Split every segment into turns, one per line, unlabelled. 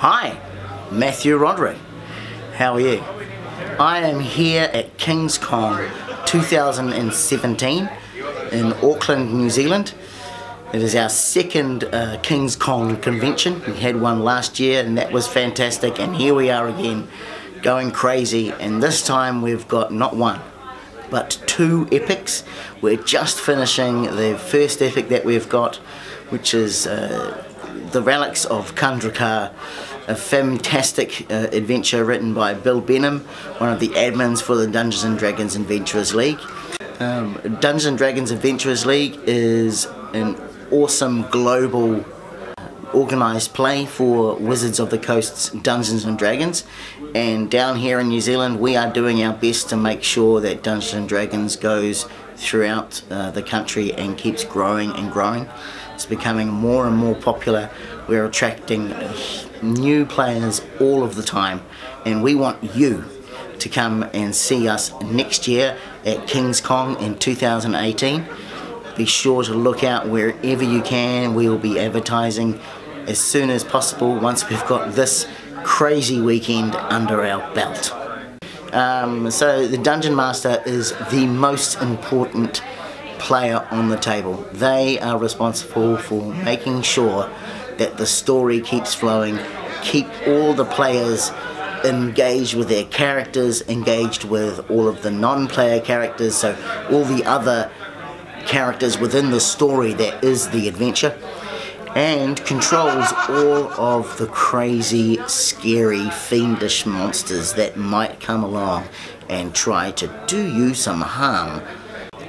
Hi, Matthew Roderick. How are you? I am here at Kingscon 2017 in Auckland, New Zealand. It is our second Kingscon convention. We had one last year and that was fantastic, and here we are again going crazy, and this time we've got not one but two epics. We're just finishing the first epic that we've got, which is The Relics of Kundrakar, a fantastic adventure written by Bill Benham, one of the admins for the Dungeons & Dragons Adventurers League. Dungeons & Dragons Adventurers League is an awesome global organised play for Wizards of the Coast's Dungeons & Dragons, and down here in New Zealand we are doing our best to make sure that Dungeons & Dragons goes throughout the country and keeps growing and growing. It's becoming more and more popular. We're attracting new players all of the time, and we want you to come and see us next year at Kingscon in 2018. Be sure to look out wherever you can. We will be advertising as soon as possible once we've got this crazy weekend under our belt. So the Dungeon Master is the most important player on the table. They are responsible for making sure that the story keeps flowing, keep all the players engaged with their characters, engaged with all of the non-player characters, so all the other characters within the story that is the adventure, and controls all of the crazy, scary, fiendish monsters that might come along and try to do you some harm.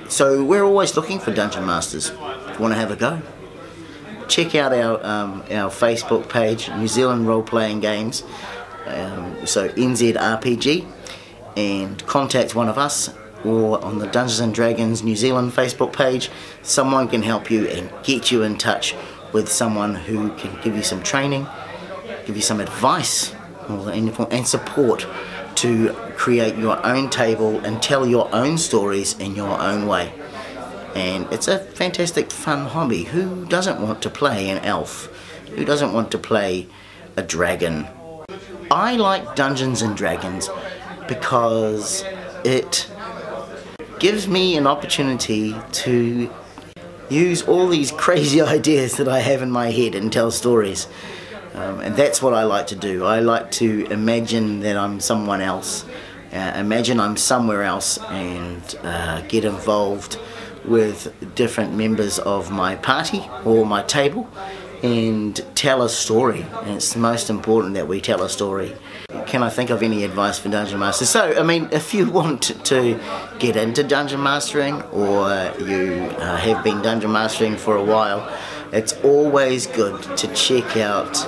So we're always looking for Dungeon Masters. If you want to have a go, check out our Facebook page, New Zealand Role Playing Games, so NZRPG, and contact one of us, or on the Dungeons & Dragons New Zealand Facebook page. Someone can help you and get you in touch with someone who can give you some training, give you some advice and support to create your own table and tell your own stories in your own way. And it's a fantastic fun hobby. Who doesn't want to play an elf? Who doesn't want to play a dragon? I like Dungeons & Dragons because it gives me an opportunity to use all these crazy ideas that I have in my head and tell stories. And that's what I like to do. I like to imagine that I'm someone else, imagine I'm somewhere else, and get involved with different members of my party or my table and tell a story. And it's most important that we tell a story. Can I think of any advice for Dungeon Masters? So, I mean, if you want to get into Dungeon Mastering, or you have been Dungeon Mastering for a while, it's always good to check out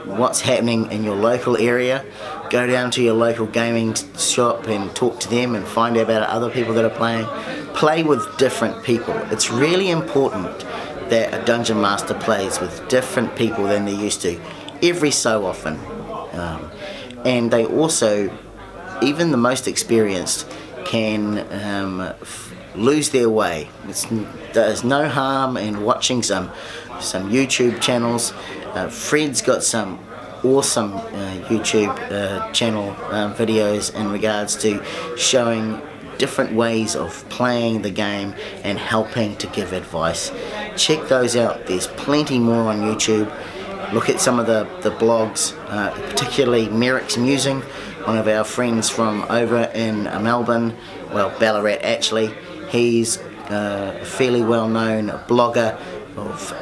what's happening in your local area. Go down to your local gaming shop and talk to them and find out about other people that are playing. Play with different people. It's really important that a Dungeon Master plays with different people than they used to, every so often. And they also, even the most experienced, can lose their way. There's no harm in watching some YouTube channels. Fred's got some awesome YouTube channel videos in regards to showing different ways of playing the game and helping to give advice. Check those out. There's plenty more on YouTube. Look at some of the blogs, particularly Merrick's Musing, one of our friends from over in Melbourne, well, Ballarat actually. He's a fairly well-known blogger of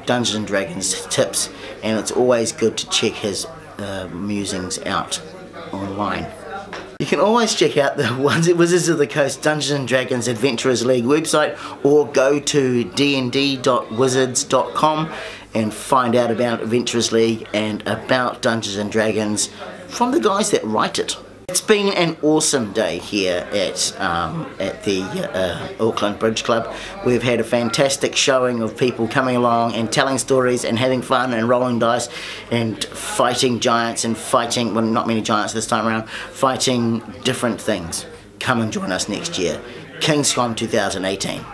Dungeons & Dragons tips, and it's always good to check his musings out online. You can always check out the Wizards of the Coast Dungeons & Dragons Adventurers League website, or go to dnd.wizards.com and find out about Adventurers League and about Dungeons & Dragons from the guys that write it. It's been an awesome day here at the Auckland Bridge Club. We've had a fantastic showing of people coming along and telling stories and having fun and rolling dice and fighting giants and fighting, well, not many giants this time around, fighting different things. Come and join us next year. Kingscon 2018.